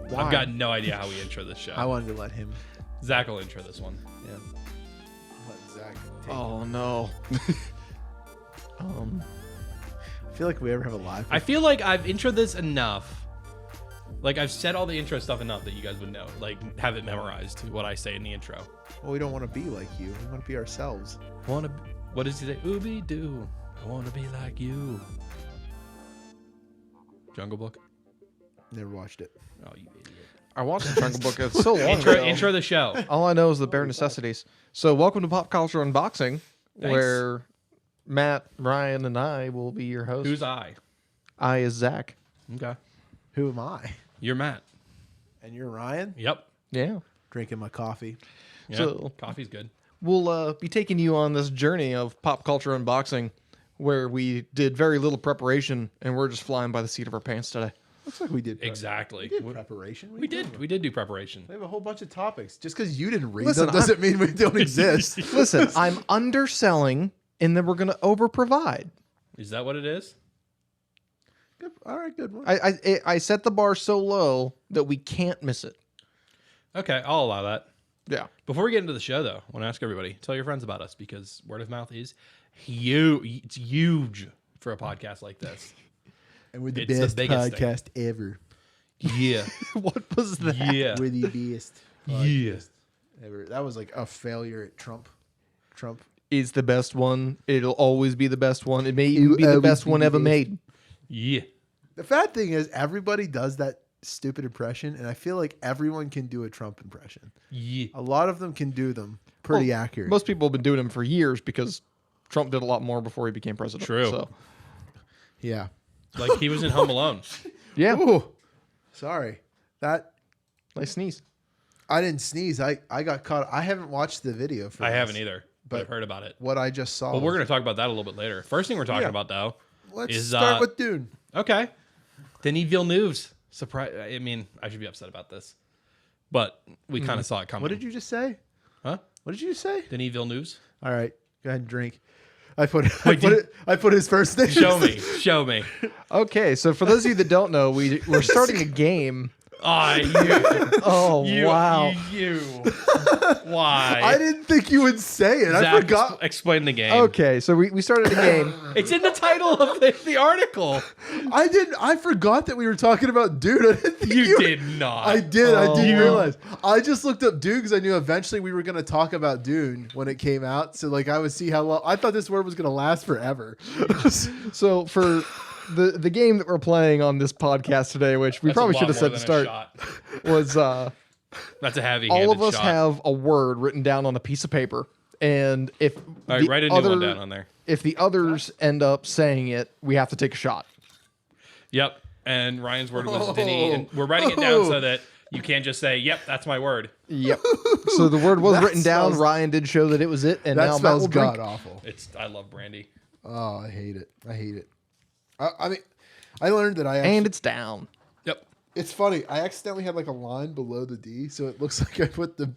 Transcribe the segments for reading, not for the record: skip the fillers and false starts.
Why? I've got no idea how we intro this show. I wanted to let him. Zach will intro this one. Yeah. Let Zach take Oh no. I feel like we ever have a live. I feel like I've introed this enough. Like I've said all the intro stuff enough that you guys would know. Like have it memorized what I say in the intro. Well, we don't want to be like you. We want to be ourselves. What does he say? Ooby doo. I want to be like you. Jungle Book. Never watched it. Oh, you idiot. I watched the Jungle Book. It's so long ago. Intro the show. All I know is the bare necessities. So welcome to Pop Culture Unboxing, where Matt, Ryan, and I will be your hosts. Who's I? I is Zach. Okay. Who am I? You're Matt. And you're Ryan? Yep. Yeah. Drinking my coffee. Yeah. So- Coffee's good. We'll be taking you on this journey of Pop Culture Unboxing, where we did very little preparation, and we're just flying by the seat of our pants today. Looks like we did. Exactly. We did preparation. What are We you talking did. about? We did do preparation. We have a whole bunch of topics. Just because you didn't read Listen, them doesn't mean we don't exist. Listen, I'm underselling, and then we're going to over-provide. Is that what it is? Good. All right, good one. I set the bar so low that we can't miss it. Okay, I'll allow that. Yeah. Before we get into the show, though, I want to ask everybody, tell your friends about us because word of mouth is huge. It's huge for a podcast like this. And we're the It's the best biggest podcast ever. Yeah. What was that? Yeah. We're the best Yeah. podcast ever. That was like a failure at Trump. Is the best one. It'll always be the best one. It may even be the always best be one the ever best. made. Yeah. The bad thing is everybody does that stupid impression, and I feel like everyone can do a Trump impression. Yeah. A lot of them can do them pretty accurate. Most people have been doing them for years because Trump did a lot more before he became president. True. So, Yeah. Like he was in Home Alone. yeah. Ooh, sorry. That Nice sneeze. I didn't sneeze. I got caught. I haven't watched the video for I this, haven't either, but I've heard about it. What I just saw. Well, we're going to talk about that a little bit later. First thing we're talking Yeah. about, though, Let's is, start with Dune. okay, Denis Villeneuve's surprise. I mean, I should be upset about this, but we kind of saw it coming. What did you just say? Huh? What did you just say? Denis Villeneuve's? All right, go ahead and drink. I put his first name. Show me. Show me. Okay, so for those of you that don't know, we're starting a game. Ah, you. Oh, You, wow. You. Why? I didn't think you would say it. Zach, I forgot. Explain the game. Okay, so we started a game. It's in the title of the article. I didn't. I forgot that we were talking about Dune. I didn't think You did not. I did. I didn't Oh. realize. I just looked up Dune because I knew eventually we were going to talk about Dune when it came out. So like I would see how long. I thought this word was going to last forever. So for the game that we're playing on this podcast today, which we That's a probably lot should have more said than to a start, shot. was That's a heavy. all of us have a word written down on a piece of paper, and if All right, write a new one down on there. if the others end up saying it, we have to take a shot. Yep. And Ryan's word was Denis, and we're writing it down so that you can't just say, "Yep, that's my word." Yep. So the word was That written down. smells- Ryan did show that it was it, and That now Matt smells will drink. god awful. I love brandy. Oh, I hate it. I hate it. I mean, I learned that I actually, And it's down. Yep. it's funny. I accidentally had like a line below the D, so it looks like I put the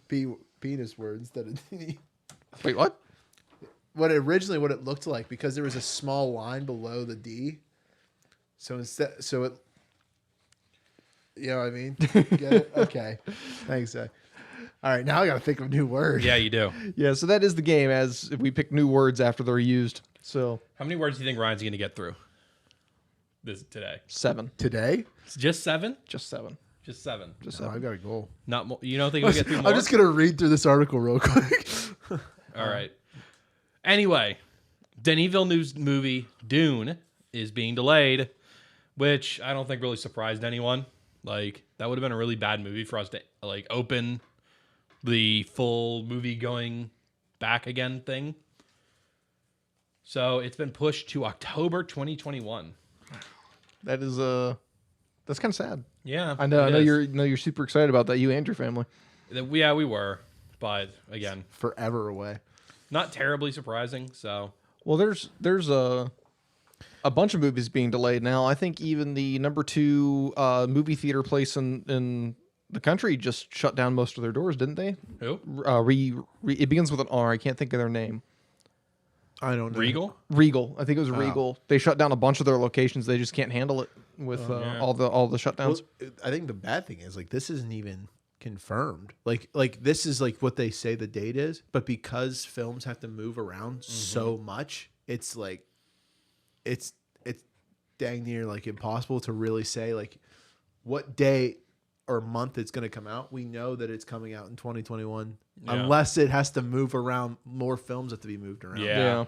penis word instead of D. Wait, what? What it looked like, because there was a small line below the D. So it, you know what I mean? Get it? Okay. Thanks, Zach. All right, now I got to think of a new word. Yeah, you do. Yeah. So that is the game. As we pick new words after they're used. So How many words do you think Ryan's going to get through today? 7. Today? It's just 7? Just 7. Just 7. Just Oh, 7. I got a goal. Not more. You don't think we'll get through more? I'm just going to read through this article real quick. All right. Anyway, Denis Villeneuve's movie Dune is being delayed, which I don't think really surprised anyone. Like, that would have been a really bad movie for us to like open the full movie going back again thing. So it's been pushed to October 2021. That is that's kind of sad. Yeah, I know. it I know is. you're super excited about that. You and your family. Yeah, we were, but again, Forever away. not terribly surprising. So Well, there's a bunch of movies being delayed now. I think even the number 2 movie theater place in the country just shut down most of their doors, didn't they? who? It begins with an R. I can't think of their name. I don't know. Regal. I think it was Regal. They shut down a bunch of their locations. They just can't handle it with all the shutdowns. Well, I think the bad thing is like this isn't even confirmed. Like this is like what they say the date is, but because films have to move around so much, it's like it's dang near like impossible to really say like what day or month it's going to come out. We know that it's coming out in 2021 unless it has to move around. More films have to be moved around.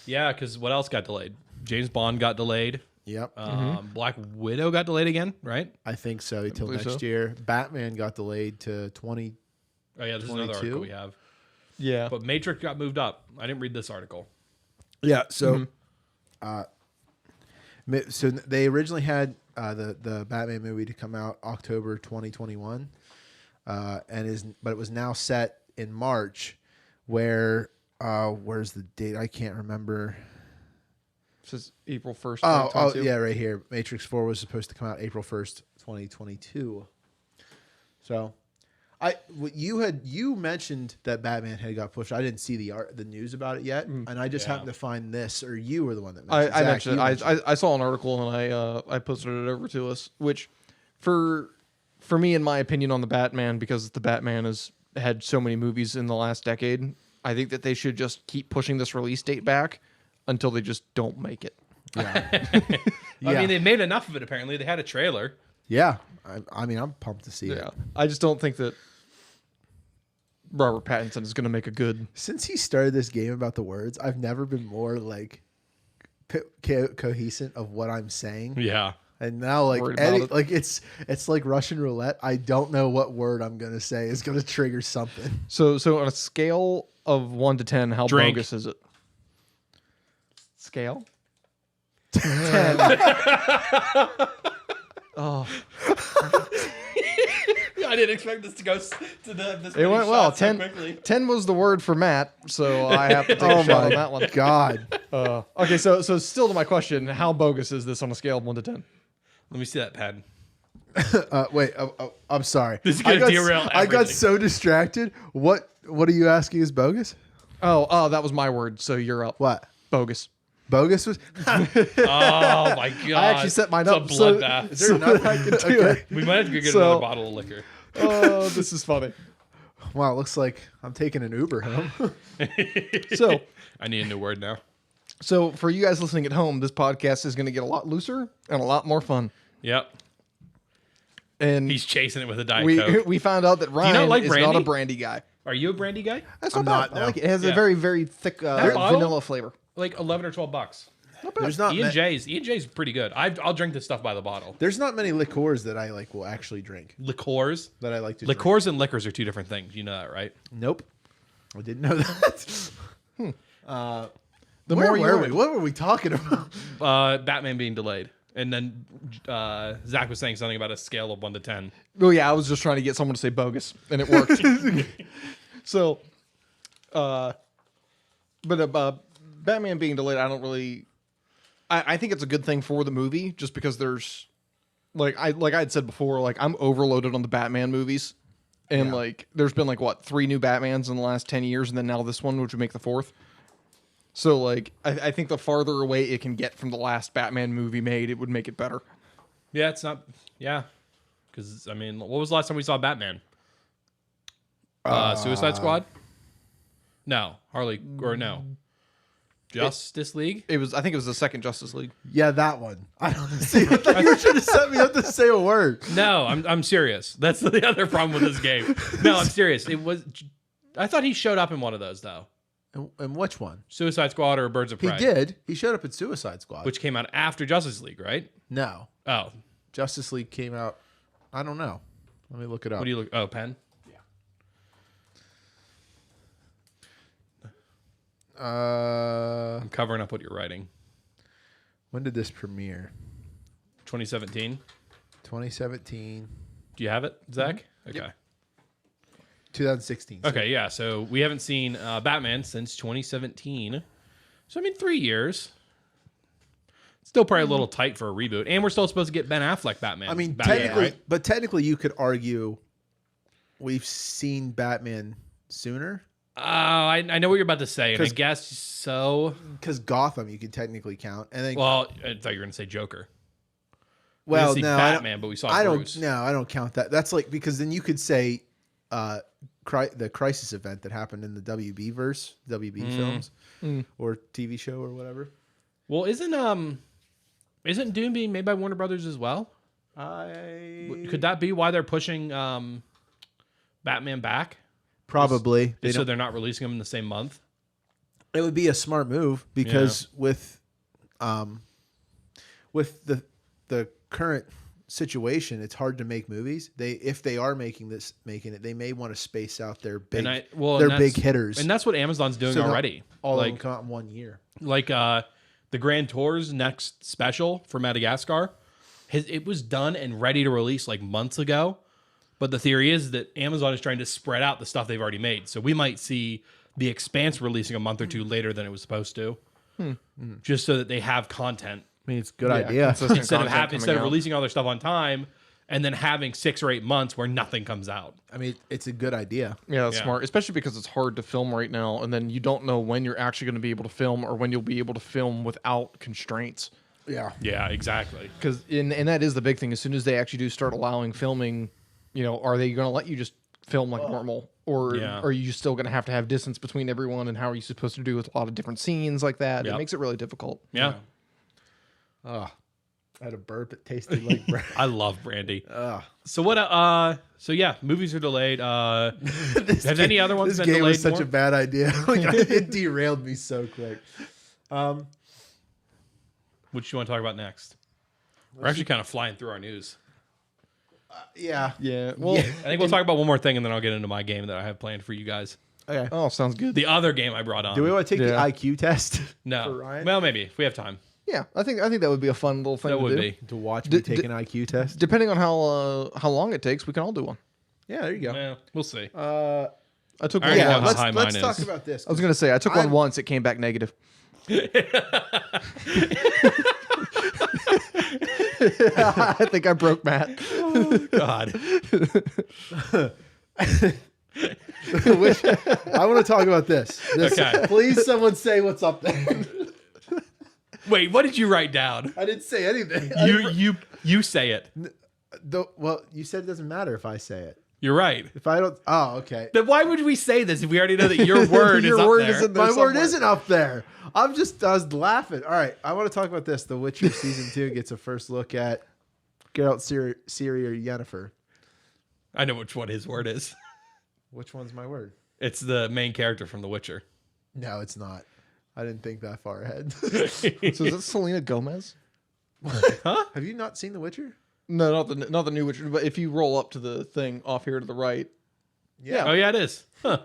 Yeah, because what else got delayed? James Bond got delayed. Yep. Black Widow got delayed again, right? I think so until next year. Batman got delayed to 20. Oh yeah, this is another article we have. Yeah. But Matrix got moved up. I didn't read this article. Yeah, so so they originally had the Batman movie to come out October 2021, but it was now set in March. Where's the date? I can't remember. This is April 1st. Oh yeah, right here. Matrix 4 was supposed to come out April 1st, 2022. So, you mentioned that Batman had got pushed. I didn't see the news about it yet, and I just happened to find this. Or you were the one that mentioned. I mentioned it. I saw an article and I posted it over to us. Which, for me, in my opinion, on the Batman, because the Batman has had so many movies in the last decade, I think that they should just keep pushing this release date back until they just don't make it. Yeah. I mean, they made enough of it. Apparently, they had a trailer. Yeah. I mean, I'm pumped to see it. Yeah. I just don't think that Robert Pattinson is going to make a good. Since he started this game about the words, I've never been more like cohesive of what I'm saying. Yeah. And now, like Worried about like it's like Russian roulette. I don't know what word I'm gonna say is gonna trigger something. So on a scale of 1 to 10, how Drink. bogus is it? Scale? 10. Oh, I didn't expect this to go to this. it went well. So 10, quickly. 10 was the word for Matt, so I have to take a shot on that one. God. Okay, so still to my question, how bogus is this on a scale of 1 to 10? Let me see that pen. Wait. I'm sorry. This is gonna derail I got everything. so distracted. What are you asking is bogus? Oh, that was my word, so you're up. What? Bogus. Bogus was. Oh my god! I actually set mine It's up. a bloodbath. Is there enough I can do? Okay. We might have to go get So- another bottle of liquor. Oh, this is funny. Wow, it looks like I'm taking an Uber home. So, I need a new word now. so for you guys listening at home, this podcast is going to get a lot looser and a lot more fun. Yep. And He's chasing it with a Diet Coke. we found out that Ryan like is not brandy? a brandy guy. Are you a brandy guy? That's I'm not bad. not, I like no. it. It has a Yeah. very, very thick bottle? vanilla flavor. Like 11 or 12 bucks. There's not. E&J's pretty good. I'll drink this stuff by the bottle. There's not many liqueurs that I like will actually drink. Liqueurs. That I like to drink. Liqueurs and liquors are two different things. You know that, right? Nope. I didn't know that. The Where more you were learn. we? What were we talking about? Batman being delayed. And then Zach was saying something about a scale of 1 to 10. Oh yeah, I was just trying to get someone to say bogus, and it worked. So, but Batman being delayed, I don't really. I think it's a good thing for the movie, just because there's, like I'd said before, like I'm overloaded on the Batman movies, and like there's been like what 3 new Batmans in the last 10 years, and then now this one, which would make the 4th. So like I think the farther away it can get from the last Batman movie made, it would make it better. Yeah, it's not. Yeah. Because, I mean, what was the last time we saw Batman? Suicide Squad? No. Harley, or no. Justice League? I think it was the second Justice League. Yeah, that one. I don't know. See, I thought you were trying to set me up to say a word. No, I'm serious. That's the other problem with this game. No, I'm serious. I thought he showed up in one of those, though. And which one? Suicide Squad or Birds of He Prey? did. He showed up in Suicide Squad. Which came out after Justice League, right? No. Oh. Justice League came out. I don't know. Let me look it up. What do you look? Oh, pen? I'm covering up what you're writing. When did this premiere? 2017. 2017. Do you have it, Zach? Okay. 2016. Okay, yeah. So we haven't seen Batman since 2017. So, I mean, 3 years. Still probably a little tight for a reboot. And we're still supposed to get Ben Affleck Batman. I mean, Batman, technically, you could argue we've seen Batman sooner. I know what you're about to say, and I 'Cause- guess so. Because Gotham, you could technically count, and then Well, I thought you were going to say Joker. well, see no, Batman, but we saw I Bruce. don't. No, I don't count that. That's like because then you could say, the Crisis event that happened in the WB verse, WB films, or TV show or whatever. Well, isn't Dune being made by Warner Brothers as well? Could that be why they're pushing Batman back? Probably So they're not releasing them in the same month? it would be a smart move because with the current situation, it's hard to make movies. If they are making it, they may want to space out their big big hitters, And that's what Amazon's doing So already. all of them Like come out in 1 year. The Grand Tour's next special for Madagascar, it was done and ready to release like months ago. But the theory is that Amazon is trying to spread out the stuff they've already made. So we might see The Expanse releasing a month or two later than it was supposed to, just so that they have content I mean, it's a good idea. consistent instead content of coming out. releasing all their stuff on time and then having 6 or 8 months where nothing comes out. I mean, it's a good idea. Yeah, that's Yeah. smart, especially because it's hard to film right now, and then you don't know when you're actually going to be able to film or when you'll be able to film without constraints. Yeah. Yeah, exactly. Because and that is the big thing. As soon as they actually do start allowing filming, are they going to let you just film like normal, or Yeah. are you still going to have distance between everyone? And how are you supposed to do with a lot of different scenes like that? Yep. It makes it really difficult. Yeah. Oh, I had a burp. It tasted like bread. I love brandy. Ugh. So what? So yeah, movies are delayed. Have any other ones This been game was delayed such more? a bad idea. It derailed me so quick. Which you want to talk about next? We're actually kind of flying through our news. Yeah. Yeah. Well. I think we'll talk about one more thing, and then I'll get into my game that I have planned for you guys. Okay. Oh, sounds good. The other game I brought on. Do we want to take the Yeah. IQ test? No. For Ryan? Well, maybe if we have time. Yeah, I think that would be a fun little thing That to would do. be. To watch D- me take d- an IQ test? Depending on how long it takes, we can all do one. Yeah, there you go. Well, we'll see. I took I one already know once. how let's high let's mine talk is. about this. I was gonna say I took one I'm- once. It came back negative. I think I broke Matt. God. Which, I want to talk about this. Okay. Please, someone say what's up there. Wait, what did you write down? I didn't say anything. You say it. Well, you said it doesn't matter if I say it. You're right. If I don't, oh, okay. Then why would we say this if we already know that your word Your is up word there? is in there. My word somewhere. isn't up there. I was laughing. All right, I want to talk about this. The Witcher season 2 gets a first look at Geralt, Ciri, or Yennefer. I know which one his word is. Which one's my word? It's the main character from The Witcher. No, it's not. I didn't think that far ahead. So is that Selena Gomez? Have you not seen The Witcher? No, not the new Witcher. But if you roll up to the thing off here to the right. Yeah. Oh yeah, it is. Huh.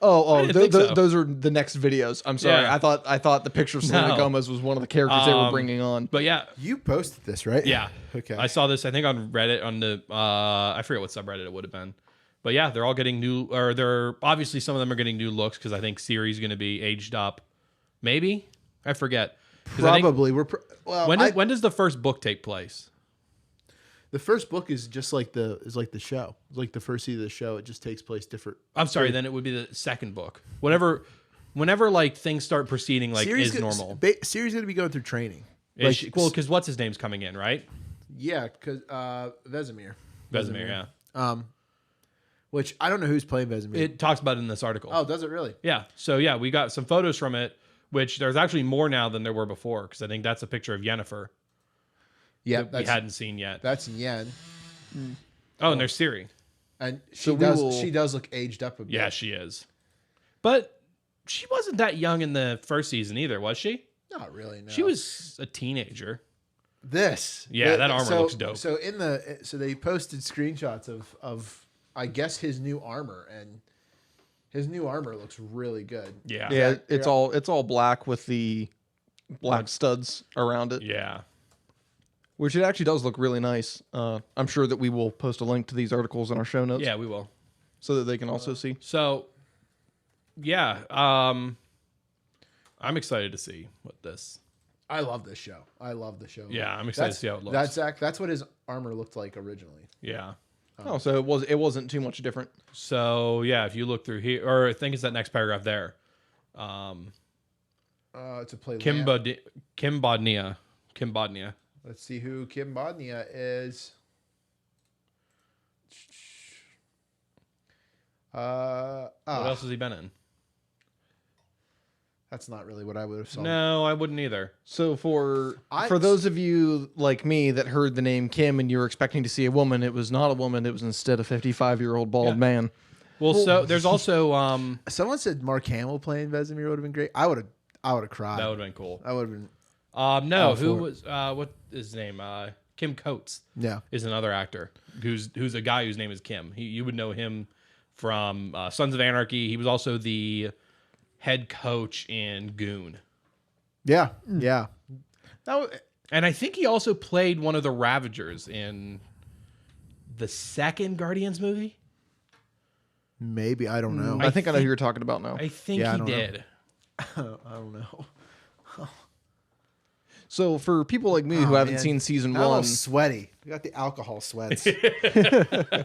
Oh, didn't think so. those are the next videos. I'm sorry. Yeah. I thought the picture of Selena No. Gomez was one of the characters they were bringing on. But yeah, You posted this, right? yeah. Okay. I saw this. I think on Reddit on the I forget what subreddit it would have been. But yeah, they're all getting new, or they're obviously some of them are getting new looks because I think Ciri's going to be aged up. Maybe I forget. 'Cause I think- Probably. when does the first book take place? The first book is just like the show. It's like the first season of the show. It just takes place different. I'm sorry. Then it would be the second book. Whenever like things start proceeding like Ciri's is gonna- normal. Ciri's going to be going through training. Well, because what's his name's coming in, right? Yeah, because Vesemir. Vesemir, yeah. Which I don't know who's playing Vesemir. It talks about it in this article. Oh, does it really? Yeah. So yeah, we got some photos from it, which there's actually more now than there were before because I think that's a picture of Yennefer Yeah, that we hadn't seen yet. that's Yen, Oh, and there's Ciri. and So we will- she does look aged up a bit. Yeah, she is. But she wasn't that young in the first season either, was she? Not really. No. She was a teenager. this. Yeah, that armor looks dope. So they posted screenshots of I guess his new armor, and his new armor looks really good. Yeah. Yeah, Yeah. it's all black with the black studs around it, Yeah. which it actually does look really nice. I'm sure that we will post a link to these articles in our show notes, Yeah, we will. so that they can also see. So, yeah, I'm excited to see what this. I love this show. I love the show. Yeah, I'm excited to see how it looks. That's what his armor looked like originally. Yeah. So it wasn't too much different. So yeah, if you look through here, or I think it's that next paragraph there. To play Kim Lamb. Bodnia. Let's see who Kim Bodnia is. What else has he been in? That's not really what I would have saw. No, I wouldn't either. So for those of you like me that heard the name Kim and you were expecting to see a woman, it was not a woman. It was instead a 55-year-old bald man. Well, so there's also Someone said Mark Hamill playing Vesemir would have been great. I would have cried. that would have been cool. I would have been. No, all who for was what is his name? Kim Coates Yeah. is another actor who's a guy whose name is Kim. You would know him from Sons of Anarchy. He was also the head coach in Dune. Yeah. Yeah. That was, And I think he also played one of the Ravagers in the second Guardians movie. maybe I don't know. I think I know who you're talking about now. I think Yeah, I he don't know. did. I don't know. So for people like me who haven't man. seen season I'm a little one, sweaty. We got the alcohol sweats. I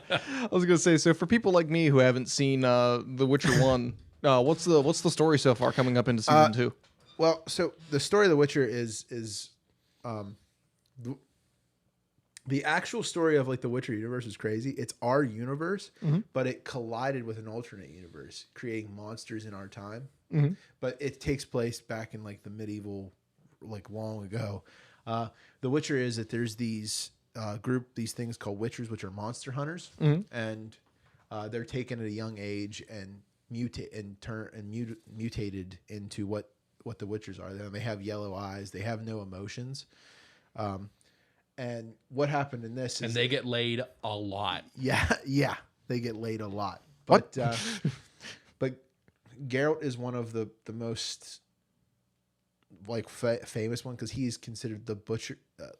was gonna say, so for people like me who haven't seen The Witcher 1, what's the story so far coming up into season 2? Well, so the story of The Witcher is the actual story of like the Witcher universe is crazy. It's our universe, but it collided with an alternate universe, creating monsters in our time. But it takes place back in like the medieval, like long ago. The Witcher is that there's these these things called Witchers, which are monster hunters, and they're taken at a young age and mutated into what the Witchers are. They have yellow eyes. They have no emotions. And what happened in this is And they get laid a lot. yeah, they get laid a lot. But but Geralt is one of the most like famous one because he's considered the butcher of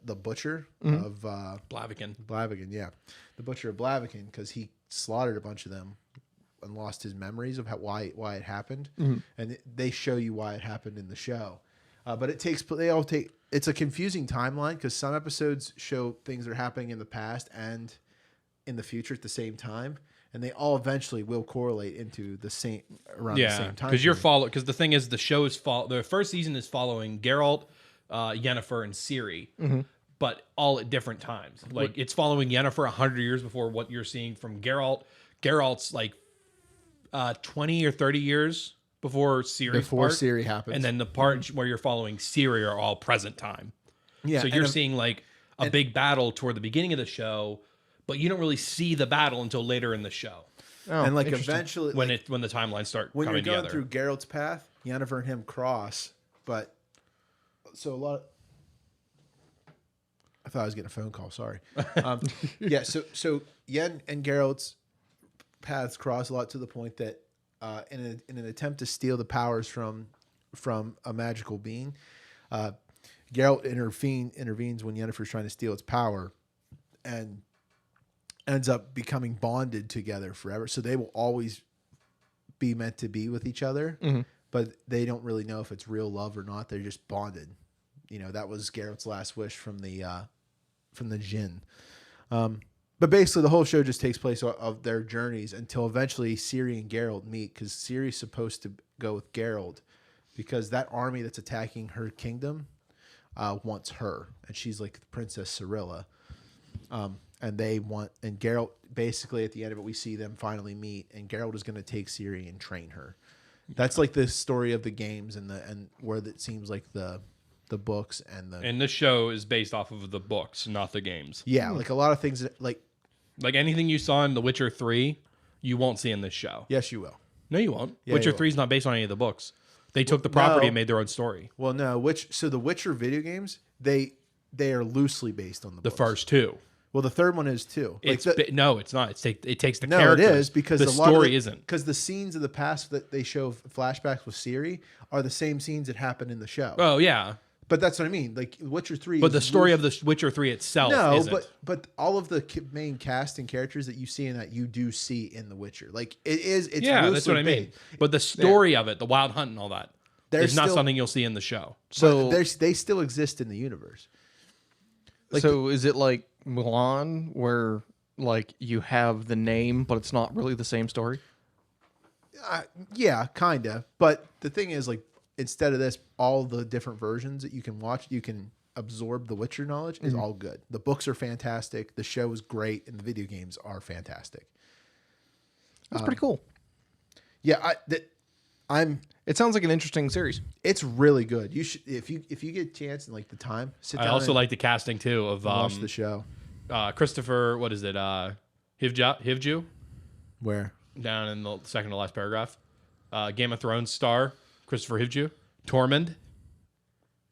Blaviken. yeah, the butcher of Blaviken because he slaughtered a bunch of them and lost his memories of why it happened, and they show you why it happened in the show. But it's a confusing timeline because some episodes show things that are happening in the past and in the future at the same time, and they all eventually will correlate into the same the same time. Because the thing is, the show is the first season is following Geralt, Yennefer, and Ciri, but all at different times. Like it's following Yennefer 100 years before what you're seeing from Geralt. Geralt's like 20 or 30 years before Ciri's part. Ciri happens, and then the part where you're following Ciri are all present time. Yeah, so you're seeing like a big battle toward the beginning of the show, but you don't really see the battle until later in the show. and like eventually When the timelines start when coming you're going together. through Geralt's path, Yennefer and him cross, but so a lot. I thought I was getting a phone call. Sorry. Yeah. So Yen and Geralt's paths cross a lot to the point that in an attempt to steal the powers from a magical being, Geralt intervenes when Yennefer's trying to steal its power, and ends up becoming bonded together forever. So they will always be meant to be with each other, but they don't really know if it's real love or not. They're just bonded. You know, that was Geralt's last wish from the Djinn. But basically, the whole show just takes place of their journeys until eventually Ciri and Geralt meet, because Ciri's supposed to go with Geralt because that army that's attacking her kingdom wants her, and she's like Princess Cirilla. And Geralt, basically at the end of it, we see them finally meet, and Geralt is going to take Ciri and train her. That's like the story of the games and where it seems like the books and the show is based off of the books, not the games. Yeah, like a lot of things like anything you saw in The Witcher 3, you won't see in this show. yes, you will. No, you won't. Yeah, Witcher you will. 3 is not based on any of the books. They took the property no. and made their own story. Well, no, so the Witcher video games, they are loosely based on the The books. first two. Well, the third one is too. Like No, it's not. It takes the no, characters. it is because the a lot story of isn't. because the scenes of the past that they show flashbacks with Ciri are the same scenes that happen in the show. Oh yeah, But that's what I mean. Like Witcher 3 but the story of the Witcher 3 itself no, isn't. but all of the main cast and characters that you see in that you do see in The Witcher. Like it's yeah, that's what I mean. based. But the story of it, the Wild Hunt and all that, They're is not still- something you'll see in the show. So they still exist in the universe. Like so is it like Mulan where like you have the name, but it's not really the same story? Yeah, kind of. But the thing is, like, instead of this, all the different versions that you can watch, you can absorb the Witcher knowledge is all good. The books are fantastic. The show is great, and the video games are fantastic. That's pretty cool. Yeah, I'm. It sounds like an interesting series. It's really good. You should, if you get a chance and like the time, sit down. I also and like the casting too of watch the show. Christopher. What is it? Hivju Where? down in the second to last paragraph. Game of Thrones star Christopher Hivju. Tormund.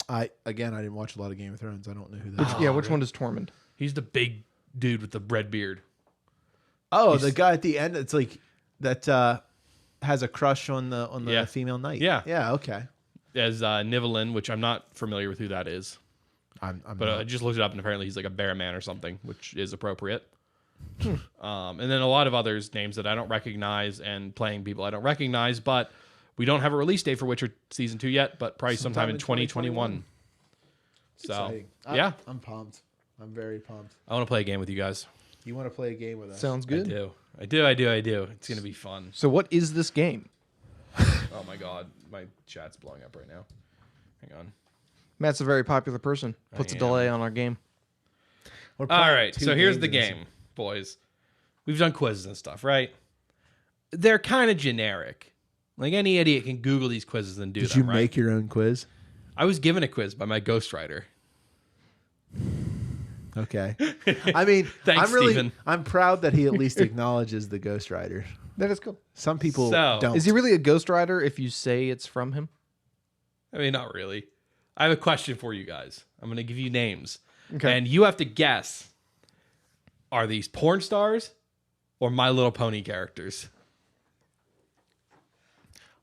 I didn't watch a lot of Game of Thrones. I don't know who that is. Which one is Tormund? He's the big dude with the red beard. Oh, the guy at the end. It's like that has a crush on the Yeah. female knight. Yeah. Yeah. Okay. As Nivellen, which I'm not familiar with who that is. I'm But I not. just looked it up, and apparently he's like a bear man or something, which is appropriate. And then a lot of others, names that I don't recognize, and playing people I don't recognize, but we don't have a release date for Witcher Season 2 yet, but probably sometime in 2021. So, Exciting. yeah. I'm pumped. I'm very pumped. I want to play a game with you guys. You want to play a game with us? Sounds good. I do. It's going to be fun. So what is this game? Oh my God. My chat's blowing up right now. Hang on. Matt's a very popular person. Puts a am. delay on our game. We're All playing right. 2 So here's games the in this. game, boys. We've done quizzes and stuff, right? They're kind of generic. Like any idiot can Google these quizzes and do Did them, you right? make your own quiz? I was given a quiz by my ghostwriter. Okay. I mean, Thanks, Steven. I'm proud that he at least acknowledges the ghostwriter. That is cool. Some people So- don't. Is he really a ghostwriter if you say it's from him? I mean, not really. I have a question for you guys. I'm going to give you names. Okay. And you have to guess, are these porn stars or My Little Pony characters?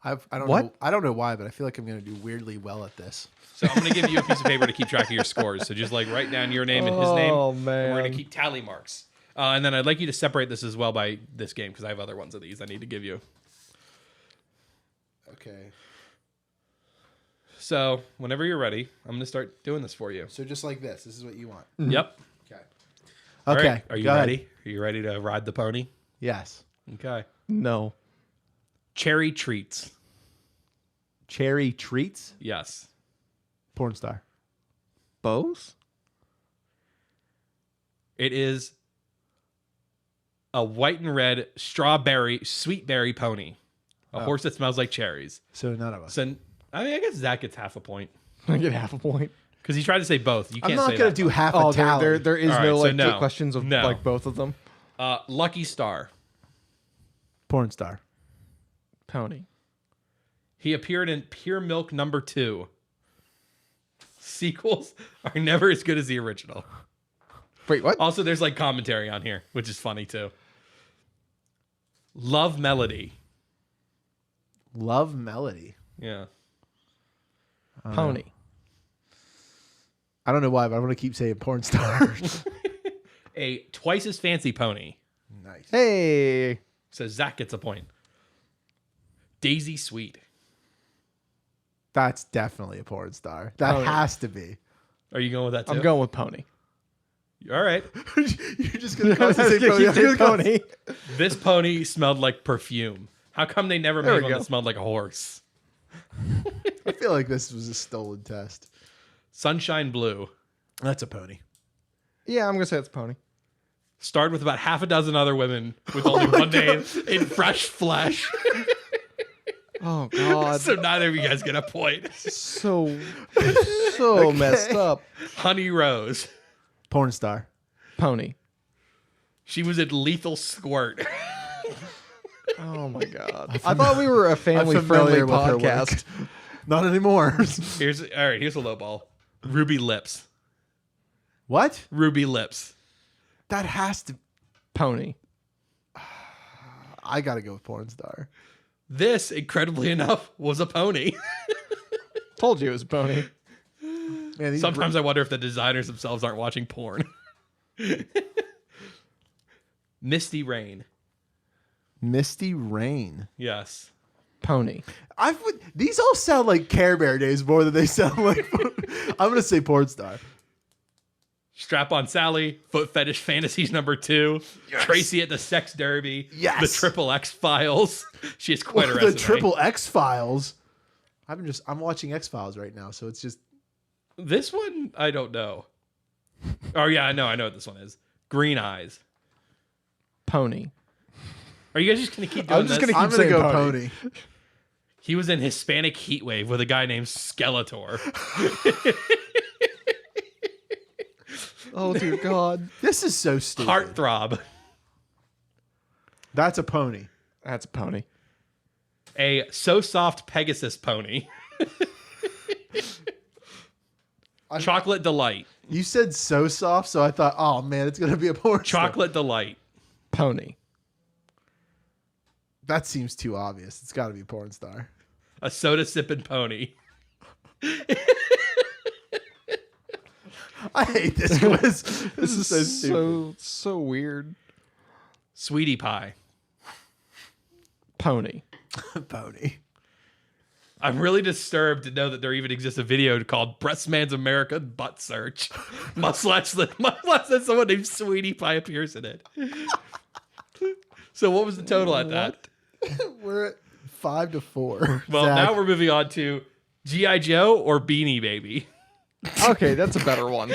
I don't What? know. I don't know why, but I feel like I'm going to do weirdly well at this. So I'm going to give you a piece of paper to keep track of your scores. So just like write down your name and his name. Oh, And we're going man. to keep tally marks. And then I'd like you to separate this as well by this game because I have other ones of these I need to give you. Okay. So whenever you're ready, I'm going to start doing this for you. So just like this. This is what you want. Yep. Okay. All Okay. right. Are you go ahead. ready? Are you ready to ride the pony? Yes. Okay. No. Cherry treats. Cherry treats. Yes. Porn star. Both? It is a white and red strawberry sweet berry pony. A horse that smells like cherries. So none of us. So I mean, I guess Zach gets half a point I get half a point. because he tried to say both. You I'm can't not say going that. to do half Oh, a tally. there is All right, no so like no. questions of No. like both of them. Lucky Star. Porn star. Pony. He appeared in Pure Milk #2. Sequels are never as good as the original. Wait, what? Also, there's like commentary on here, which is funny too. Love Melody. Love melody. Yeah. Pony. I don't know why, but I'm going to keep saying porn star. A twice as fancy pony. Nice. Hey. So Zach gets a point. Daisy Sweet. That's definitely a porn star. That Oh, yeah. has to be. Are you going with that too? I'm going with Pony. All right. You're just going to I was say gonna pony. keep saying Pony. This pony smelled like perfume. How come they never There made we one go. that smelled like a horse? I feel like this was a stolen test. Sunshine Blue. That's a pony. Yeah, I'm gonna say it's Pony. Starred with about half a dozen other women with only one name in fresh flesh. Oh God. So neither of you guys get a point. so messed up. Honey Rose. Porn star. Pony. She was in Lethal Squirt. Oh my God. I thought we were a family friendly familiar with her work. podcast. Not anymore. Here's a low ball. Ruby Lips. What? Ruby Lips. That has to. Pony. I got to go with porn star. This, incredibly enough, was a pony. Told you it was Pony. Man, these Sometimes I wonder if the designers themselves aren't watching porn. Misty Rain. Misty Rain. Yes. Pony. These all sound like Care Bear days more than they sound like. I'm gonna say porn star. Strap on Sally, Foot Fetish Fantasies #2, Tracy at the Sex Derby, Yes. the Triple X Files. She has quite a The resume. Triple X Files. I'm watching X Files right now, so it's just This one, I don't know. Oh yeah, I know what this one is. Green Eyes. Pony. Are you guys just gonna keep doing I'm just this? gonna I'm keep gonna saying go pony. Pony. He was in Hispanic Heatwave with a guy named Skeletor. Oh dear God. This is so stupid. Heartthrob. That's a pony. That's a pony. A So Soft Pegasus Pony. Chocolate Delight. You said so soft, so I thought, oh man, it's gonna be a porn star. Chocolate Delight. Pony. That seems too obvious. It's got to be a porn star. A Soda Sippin' Pony. I hate this quiz. This is so stupid. So weird. Sweetie Pie. Pony. Pony. I'm really disturbed to know that there even exists a video called Breast Man's America Butt Search. Much less that someone named Sweetie Pie appears in it. So what was the total at that? We're at 5-4. Well, Zach. now we're moving on to G.I. Joe or Beanie Baby. Okay, that's a better one.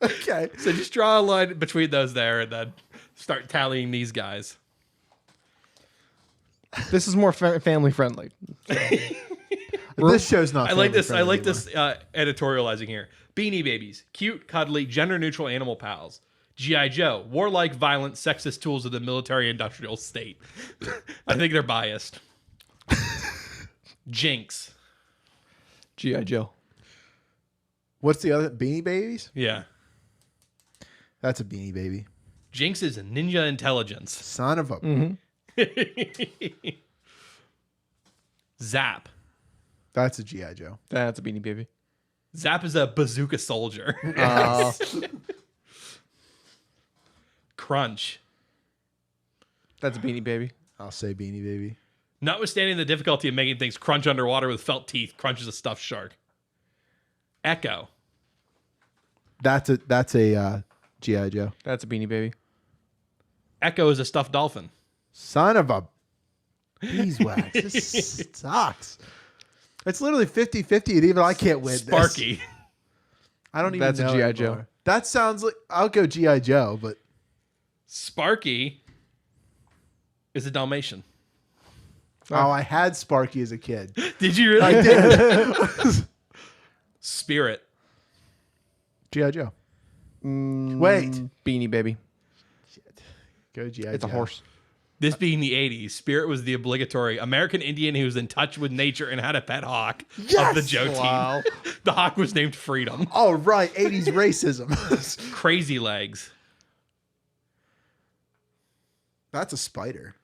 Okay. So just draw a line between those there and then start tallying these guys. This is more family friendly. This show's not. I like this. family I like friendly this editorializing here. Beanie Babies, cute, cuddly, gender-neutral animal pals. G.I. Joe, warlike, violent, sexist tools of the military-industrial state. I think they're biased. Jinx. G.I. Joe. What's the other? Beanie Babies? Yeah. That's a Beanie Baby. Jinx is a ninja intelligence. Son of a. Mm-hmm. Zap. That's a G.I. Joe. That's a Beanie Baby. Zap is a bazooka soldier. Crunch. That's a Beanie Baby. I'll say Beanie Baby. Notwithstanding the difficulty of making things crunch underwater with felt teeth, Crunch is a stuffed shark. Echo. That's a G.I. Joe. That's a Beanie Baby. Echo is a stuffed dolphin. Son of a beeswax. This sucks. It's literally 50-50 and even I can't win Sparky. this. I don't even That's a know. G.I. anymore. Joe. That sounds like I'll go G.I. Joe, but Sparky is a Dalmatian. oh, I had Sparky as a kid. Did you really? I did. Spirit. G.I. Joe. Wait. Beanie Baby. Go G.I. Joe. It's a horse. This being the 80s, Spirit was the obligatory American Indian who was in touch with nature and had a pet hawk of the Yes! Joe Wow. team. The hawk was named Freedom. Oh, right. 80s racism. Crazy Legs. That's a spider.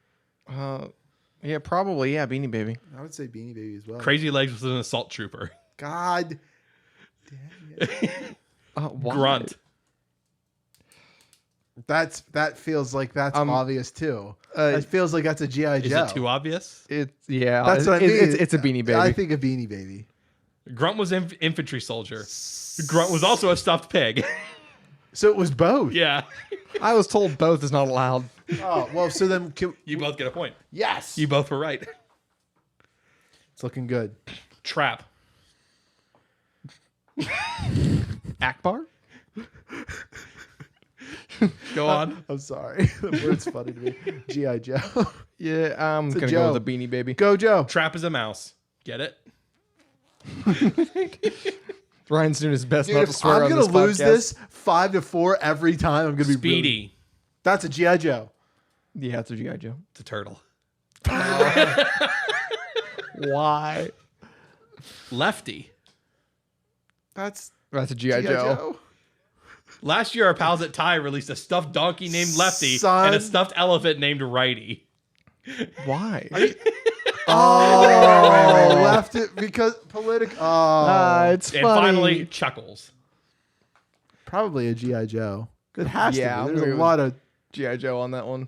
Yeah, probably. Yeah, Beanie Baby. I would say Beanie Baby as well. Crazy Legs was an assault trooper. God. Damn it. Why? Grunt. That feels like that's obvious too. It feels like that's a G.I. Is Joe. it too obvious? That's What I mean. It's a Beanie Baby. I think a Beanie Baby. Grunt was infantry soldier. Grunt was also a stuffed pig. So it was both. Yeah. I was told both is not allowed. Oh, well, so then You both get a point. yes. You both were right. It's looking good. Trap. Akbar? Go on. I'm sorry. The word's funny to me. G.I. Joe. Yeah, I'm a going to Joe. go with a Beanie Baby. Go Joe. Trap is a mouse. Get it? Ryan's doing his best Dude, not to if swear I'm on gonna this lose podcast. this 5-4 every time. I'm gonna be Speedy. Really, that's a G.I. Joe. Yeah, it's a G.I. Joe. It's a turtle. Why? Lefty. That's That's a G.I. Joe. Last year, our pals at Ty released a stuffed donkey named Lefty Son. and a stuffed elephant named Righty. Why? Oh, left it because political. Oh, It's And funny. finally, Chuckles. probably a G.I. Joe. It has Yeah, to I'm be. There's gonna a go lot of. G.I. Joe on that one.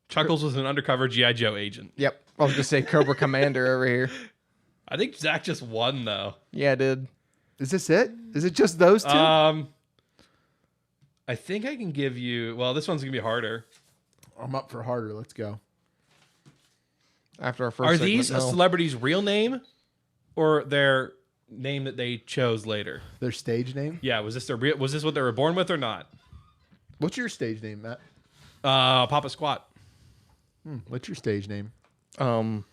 Chuckles was an undercover G.I. Joe agent. Yep. I was going to say Cobra Commander over here. I think Zach just won, though. Yeah, I did. Is this it? Is it just those two? I think I can give you. Well, this one's gonna be harder. I'm up for harder. Let's go. After our first Are segment, these a no. celebrity's real name, or their name that they chose later? Their stage name? Yeah, was this their real? Was this what they were born with or not? What's your stage name, Matt? Papa Squat. What's your stage name? Joe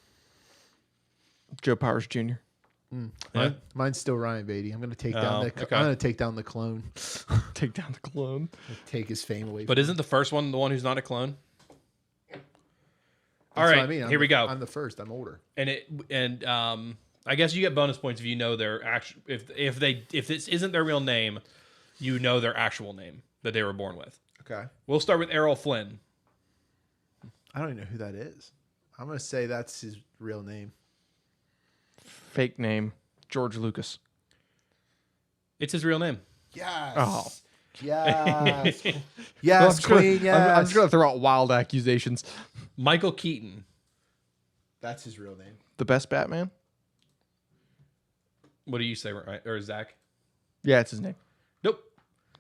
Powers Jr. Yeah. Mine's still Ryan Beatty. I'm gonna take down the. okay. I'm gonna take down the clone. Take down the clone. Take his fame away. But isn't the first one the one who's not a clone? All That's right, what I mean. here we go. I'm the first. I'm older. And I guess you get bonus points if you know their actual. If this isn't their real name, you know their actual name that they were born with. Okay. We'll start with Errol Flynn. I don't even know who that is. I'm gonna say that's his real name. Fake name. George Lucas. It's his real name. Yes. Oh. Yes. Well, Yes, I'm Queen. Yes. I'm just gonna throw out wild accusations. Michael Keaton. That's his real name. The best Batman? What do you say, right? Or Zach? Yeah, it's his name. Nope.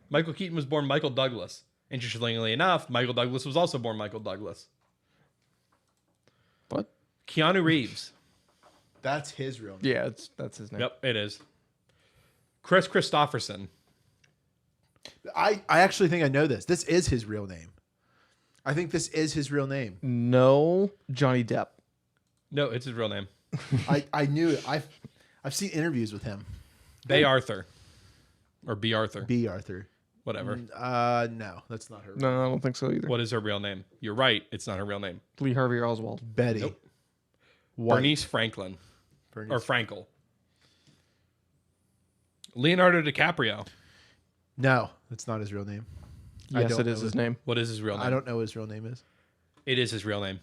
Michael Keaton was born Michael Douglas. Interestingly enough, Michael Douglas was also born Michael Douglas. What? Keanu Reeves. That's his real name. Yeah, that's his name. Yep, it is. Chris Christopherson. I actually think I know this. This is his real name. I think this is his real name. No, Johnny Depp. No, it's his real name. I knew it. I've seen interviews with him. Bay Arthur. Or B. Arthur. B. Arthur. Whatever. No, that's not her. No, I don't think so either. What is her real name? You're right. It's not her real name. Lee Harvey Oswald. Betty. Nope. White. Bernice Franklin. Bernice. Or Frankel. Leonardo DiCaprio. No, that's not his real name. I Yes, don't it is know his name. What is his real name? I don't know what his real name is. It is his real name.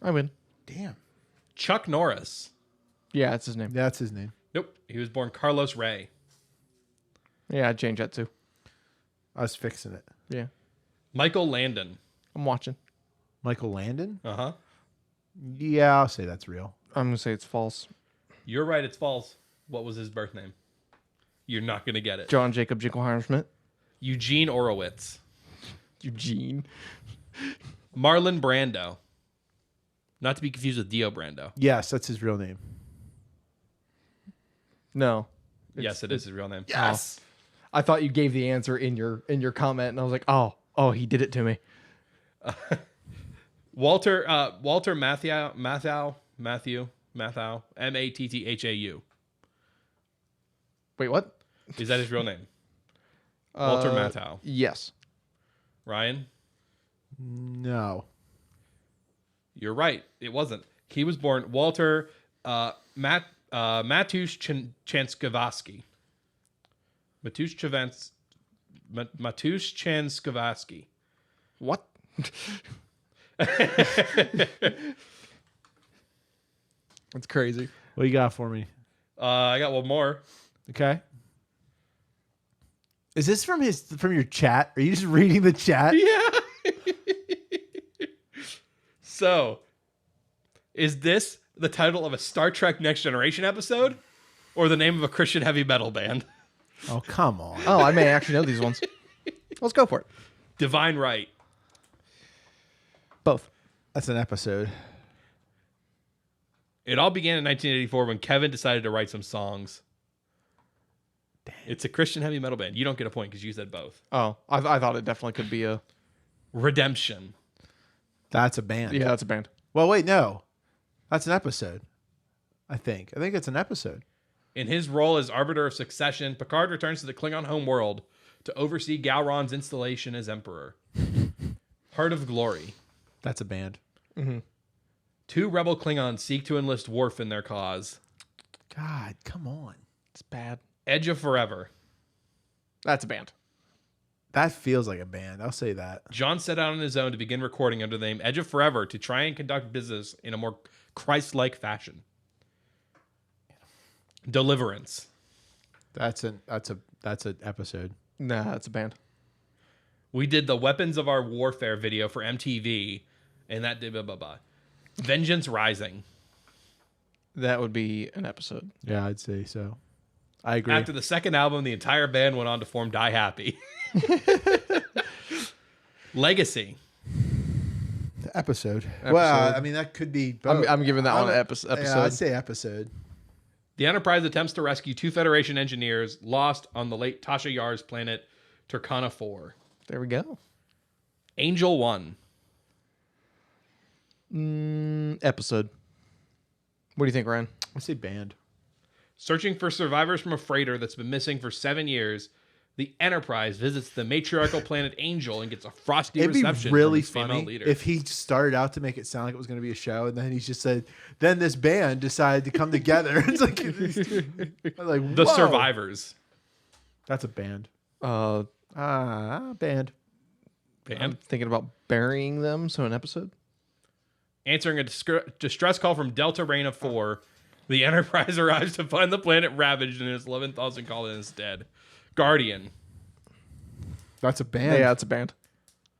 I win. Damn. Chuck Norris. Yeah, it's his name. That's his name. Nope. He was born Carlos Ray. Yeah, I'd change that too. I was fixing it. Yeah. Michael Landon. I'm watching. Michael Landon? Uh-huh. Yeah, I'll say that's real. I'm going to say it's false. You're right. It's false. What was his birth name? You're not going to get it. John Jacob Jingleheimer Schmidt. Eugene Orowitz. Eugene. Marlon Brando. Not to be confused with Dio Brando. Yes, that's his real name. No. Yes, it is his real name. Yes. I thought you gave the answer in your comment, and I was like, oh, he did it to me. Walter Matthau, Matthaau. Wait, what? Is that his real name? Walter Matthau. Yes. Ryan, No. you're right. It wasn't. He was born Walter Matusz Chanskavaski. Matusz Chanskavaski. What? That's crazy. What you got for me? I got one more. Okay. Is this from your chat? Are you just reading the chat? Yeah. So, is this the title of a Star Trek Next Generation episode or the name of a Christian heavy metal band? Oh, come on. Oh, I may actually know these ones. Let's go for it. Divine Right. Both. That's an episode. It all began in 1984 when Kevin decided to write some songs. It's a Christian heavy metal band. You don't get a point because you said both. Oh, I thought it definitely could be a... Redemption. That's a band. Yeah, that's a band. Well, wait, no. That's an episode. I think it's an episode. In his role as Arbiter of Succession, Picard returns to the Klingon homeworld to oversee Gowron's installation as Emperor. Heart of Glory. That's a band. Two rebel Klingons seek to enlist Worf in their cause. God, come on. It's bad. Edge of Forever. That's a band. That feels like a band. I'll say that. John set out on his own to begin recording under the name Edge of Forever to try and conduct business in a more Christ-like fashion. Deliverance. That's an episode. Nah, that's a band. We did the Weapons of Our Warfare video for MTV, and that did blah, blah, blah. Vengeance Rising. That would be an episode. Yeah, I'd say so. I agree. After the second album, the entire band went on to form Die Happy. Legacy. The episode. Well, I mean, that could be both. I'm giving that one an episode. Yeah, I'd say episode. The Enterprise attempts to rescue 2 Federation engineers lost on the late Tasha Yar's planet Turkana 4. There we go. Angel 1. Episode. What do you think, Ryan? I say band. Searching for survivors from a freighter that's been missing for 7 years, the Enterprise visits the matriarchal planet Angel and gets a frosty It'd be reception really from its female funny leader. if he started out to make it sound like it was going to be a show, and then he just said, "Then this band decided to come together." It's like, the whoa. Survivors. That's a band. Band. Band. I'm thinking about burying them. So an episode. Answering a distress call from Delta Reina 4, the Enterprise arrives to find the planet ravaged and its 11,000 colonists dead. Guardian. That's a band. Yeah, it's a band.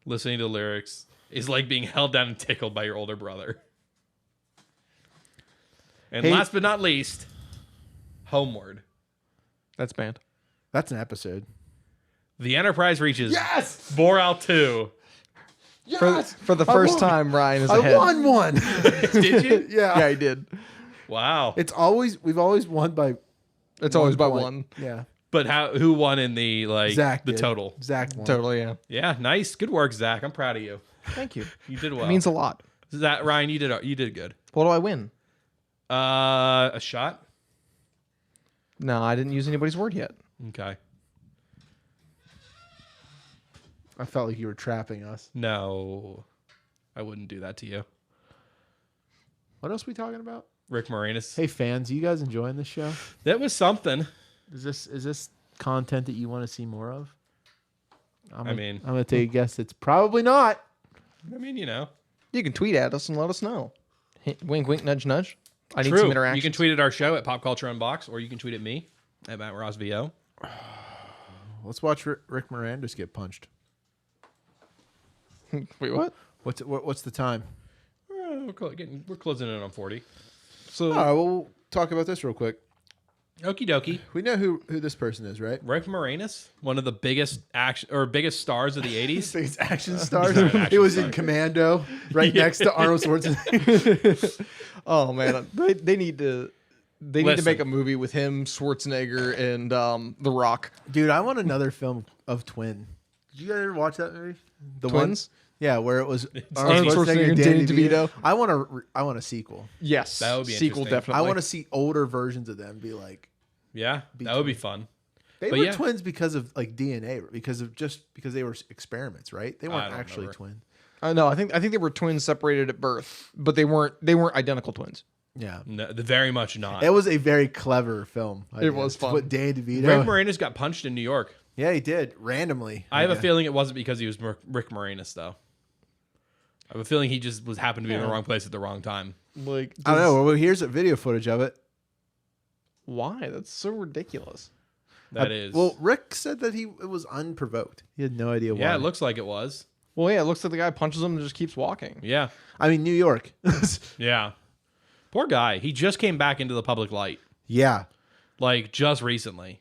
Listening to lyrics is like being held down and tickled by your older brother. And Hey- last but not least, Homeward. That's band. That's an episode. The Enterprise reaches Yes. Boreal 2. For the I first won. time, Ryan is I ahead. won one. Did you? Yeah. Yeah, he did. Wow. We've always won by It's always by point. one. Yeah. But who won in the Zach the did. total? Zach won. Totally, yeah. Yeah, nice. Good work, Zach. I'm proud of you. Thank you. You did well. It means a lot. Zach, Ryan, you did good. What do I win? A shot? No, I didn't use anybody's word yet. Okay. I felt like you were trapping us. No. I wouldn't do that to you. What else are we talking about? Rick Moranis. Hey fans, you guys enjoying this show? That was something. Is this content that you want to see more of? I'm gonna take a guess. It's probably not. I mean, you know. You can tweet at us and let us know. Hint, wink, wink, nudge, nudge. I need True. some interaction. You can tweet at our show at Pop Culture Unbox, or you can tweet at me at Matt Ross VO. Let's watch Rick Moranis get punched. Wait, what? What's the time? We're closing in on 40. So All right, well, we'll talk about this real quick. Okie dokie. We know who this person is, right? Rick Moranis, one of the biggest biggest stars of the 80s. Biggest action stars. He's not an action He was star. in Commando, right next to Arnold Schwarzenegger. oh man, they need to Listen. make a movie with him, Schwarzenegger, and The Rock. Dude, I want another film of Twin. Did you guys ever watch that movie? The Twins? One? Yeah, where it was Arnold Schwarzenegger and Danny DeVito. I want a sequel. Yes, That would be sequel interesting. definitely. I want to see older versions of them be like Yeah, that would be fun. they But were yeah. twins because of like DNA, because they were experiments, right? They weren't don't actually remember. twins. No, I think they were twins separated at birth, but they weren't identical twins. Yeah. No, very much not. It was a very clever film. It was fun. With Danny DeVito. Rick Moranis got punched in New York. Yeah, he did randomly. I have a feeling it wasn't because he was Rick Moranis, though. I have a feeling he just happened to be in the wrong place at the wrong time. Like, I don't know. Well, here's a video footage of it. why. That's so ridiculous. That is. Well, Rick said that it was unprovoked. He had no idea why. Yeah, it looks like it was. Well, yeah, it looks like the guy punches him and just keeps walking. Yeah. I mean, New York. Yeah. Poor guy. He just came back into the public light. Yeah. Like, just recently.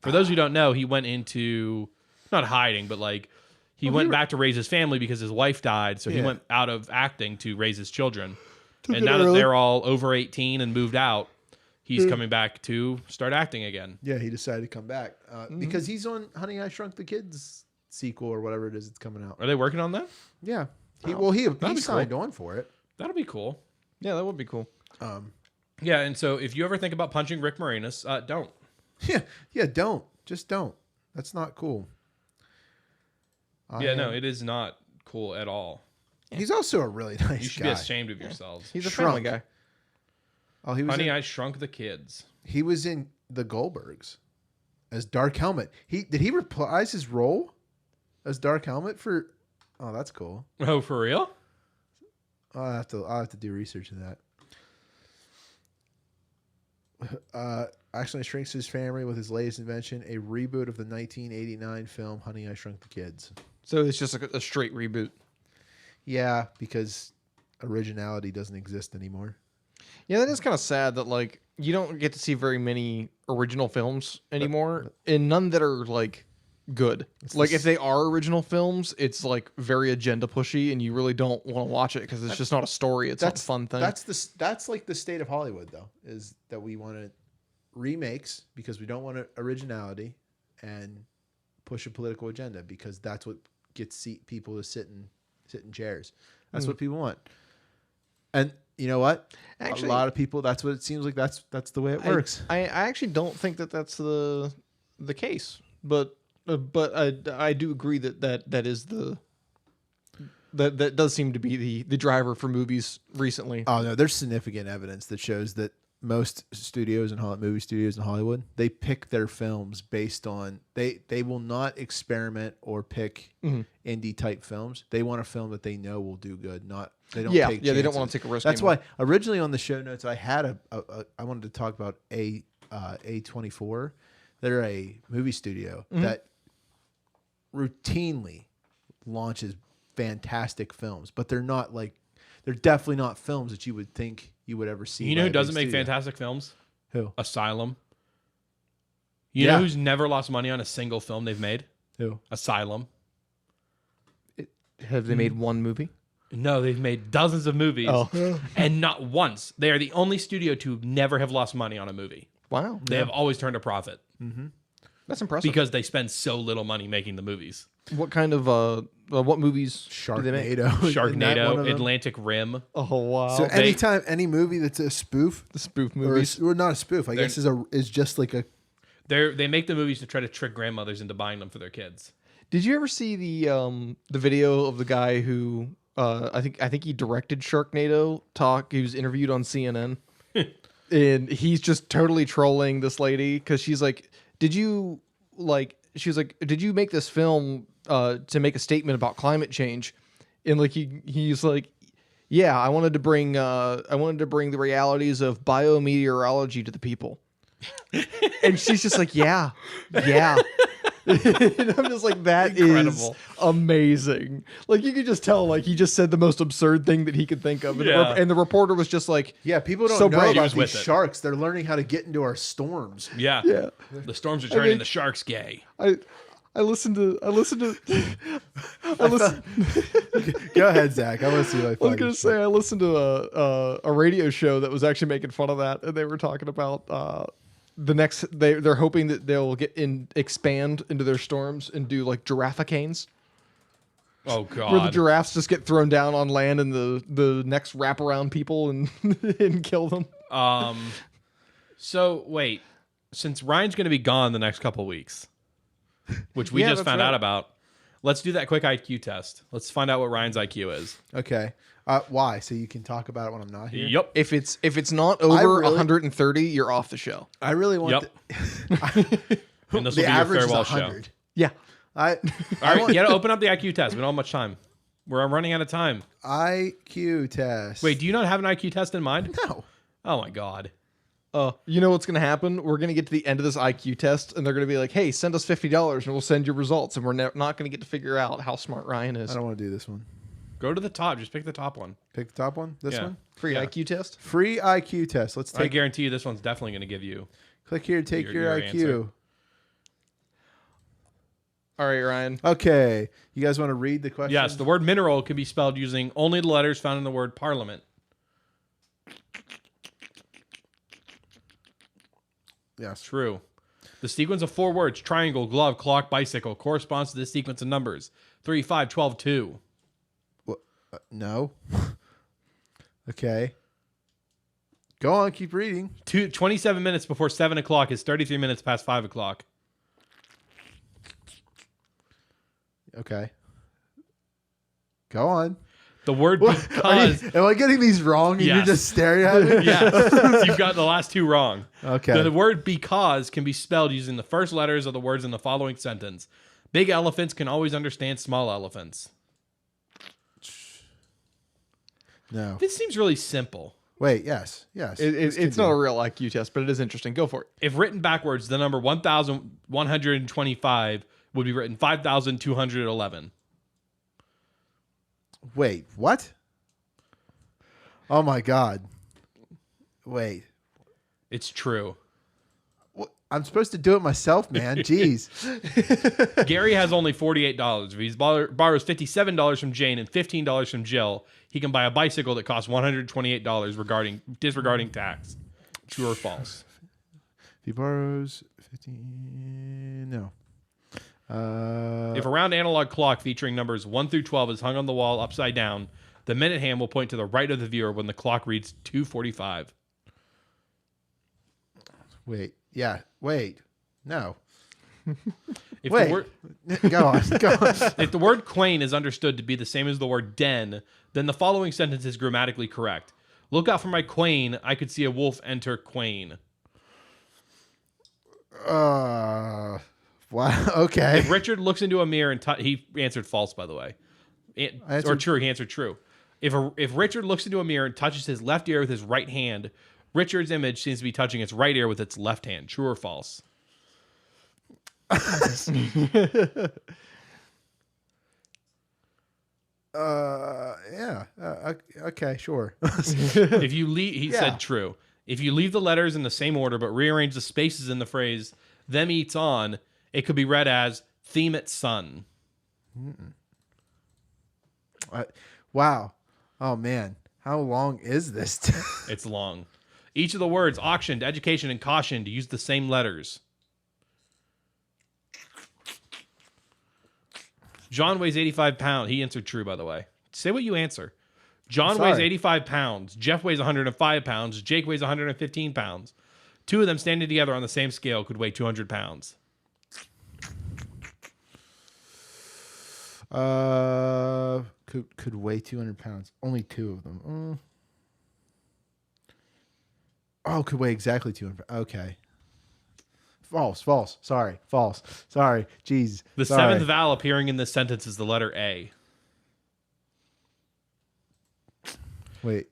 For those who don't know, he went into, not hiding, but like, he went back to raise his family because his wife died. So he Yeah. went out of acting to raise his children. Took And it now that early. they're all over 18 and moved out, he's coming back to start acting again. Yeah, he decided to come back because he's on Honey, I Shrunk the Kids sequel or whatever it is that's coming out. Are they working on that? Yeah. He be signed on for it. That'll be cool. Yeah, that would be cool. Yeah, and so if you ever think about punching Rick Moranis, don't. Yeah, don't. Just don't. That's not cool. Yeah, no, it is not cool at all. He's also a really nice You should guy. be ashamed of yourselves. He's a Shrunk. family guy. Oh, he was Honey, in, I Shrunk the Kids. he was in The Goldbergs as Dark Helmet. Did he reprise his role as Dark Helmet for? Oh, that's cool. Oh, for real? I'll have to do research of that. Actually shrinks his family with his latest invention, a reboot of the 1989 film Honey, I Shrunk the Kids. So it's just a straight reboot. Yeah, because originality doesn't exist anymore. Yeah, that is kind of sad that like you don't get to see very many original films anymore, and none that are like good. Like if they are original films, it's like very agenda pushy, and you really don't want to watch it because it's just not a story. It's not a fun thing. That's like the state of Hollywood, though, is that we want remakes because we don't want originality and push a political agenda because that's what gets people to sit in chairs. That's what people want. And you know what? Actually, a lot of people. That's what it seems like. That's the way it works. I actually don't think that's the case, but I do agree that is that does seem to be the driver for movies recently. Oh no, there's significant evidence that shows that most studios and movie studios in Hollywood, they pick their films based on they will not experiment or pick indie type films. They want a film that they know will do good. They don't take chances. They don't want to take a risk. That's anymore. why originally on the show notes I had I wanted to talk about A24. They're a movie studio that routinely launches fantastic films, but they're definitely not films that you would think you would ever see. You know who doesn't make fantastic films? Who? Asylum. You know who's never lost money on a single film they've made? Who? Asylum. Have they made one movie? No, they've made dozens of movies, and not once. They are the only studio to never have lost money on a movie. Wow. They have always turned a profit. Mm-hmm. That's impressive. Because they spend so little money making the movies. What kind of what movies do they make? Sharknado, Atlantic Rim. Oh wow! So anytime any movie that's a spoof, the spoof movies, or not a spoof, I guess is just like a. They make the movies to try to trick grandmothers into buying them for their kids. Did you ever see the video of the guy who I think he directed Sharknado talk? He was interviewed on CNN, and he's just totally trolling this lady because she's like, "Did you like?" She was like, "Did you make this film to make a statement about climate change?" And like he's like, "Yeah, I wanted to bring the realities of biometeorology to the people." And she's just like, "Yeah." And I'm just like, that is amazing. Like you could just tell, like he just said the most absurd thing that he could think of, and the reporter was just like, "Yeah, people don't know about these sharks. They're learning how to get into our storms." Yeah. The storms are turning the sharks gay. I listened to. Go ahead, Zach. I want to see. I was gonna say I listened to a radio show that was actually making fun of that, and they were talking about they're hoping that they'll expand into their storms and do like giraffe canes. Oh god! Where the giraffes just get thrown down on land and the next wrap around people and and kill them. So wait, since Ryan's going to be gone the next couple weeks, which we just found out about, let's do that quick IQ test. Let's find out what Ryan's IQ is. Okay. Why? So you can talk about it when I'm not here. Yep. If it's not over 130, you're off the show. I really want. And this will be your farewell show. Yeah. All right, you gotta open up the IQ test. We don't have much time. We're running out of time. IQ test. Wait, do you not have an IQ test in mind? No. Oh my god. You know what's going to happen? We're going to get to the end of this IQ test, and they're going to be like, "Hey, send us $50, and we'll send your results." And we're not going to get to figure out how smart Ryan is. I don't want to do this one. Go to the top. Just pick the top one. Pick the top one. This one. Free IQ test. Free IQ test. Let's take. I guarantee you, this one's definitely going to give you. Click here to take your IQ. Answer. All right, Ryan. Okay. You guys want to read the question? Yes. The word mineral can be spelled using only the letters found in the word parliament. Yes. True. The sequence of 4 words, triangle, glove, clock, bicycle, corresponds to this sequence of numbers. 3, 5, 12, 2. What? No. Okay. Go on. Keep reading. 27 minutes before 7 o'clock is 33 minutes past 5 o'clock. Okay. Go on. The word because... Am I getting these wrong and you're just staring at me? Yes. You've got the last 2 wrong. Okay. The word because can be spelled using the first letters of the words in the following sentence. Big elephants can always understand small elephants. No. This seems really simple. Wait, yes. Yes. It's not a real IQ test, but it is interesting. Go for it. If written backwards, the number 1,125 would be written 5,211. Wait, what? Oh my God. Wait. It's true. I'm supposed to do it myself, man. Jeez. Gary has only $48. If he borrows $57 from Jane and $15 from Jill, he can buy a bicycle that costs $128 disregarding tax. True or false? If he borrows 15, no. If a round analog clock featuring numbers 1 through 12 is hung on the wall upside down, the minute hand will point to the right of the viewer when the clock reads 2:45. Wait. Yeah. Wait. No. If Wait. the word Go on. Go on. if the word quain is understood to be the same as the word den, then the following sentence is grammatically correct. Look out for my quain. I could see a wolf enter quain. Wow. Okay. If Richard looks into a mirror and he answered false, by the way, or true. He answered true. If Richard looks into a mirror and touches his left ear with his right hand, Richard's image seems to be touching its right ear with its left hand. True or false? Yeah. Okay. Sure. If you leave, he Yeah. said true. If you leave the letters in the same order but rearrange the spaces in the phrase "them eats on," it could be read as "theme at sun." Wow. Oh man. How long is this? It's long. Each of the words auctioned, education, and cautioned use the same letters. John weighs 85 pounds. He answered true, by the way. Say what you answer. John weighs 85 pounds. Jeff weighs 105 pounds. Jake weighs 115 pounds. Two of them standing together on the same scale could weigh 200 pounds. Could weigh 200 pounds. Only two of them. Could weigh exactly 200. Okay. False. Sorry. False. Sorry. Jeez. The seventh vowel appearing in this sentence is the letter A. Wait.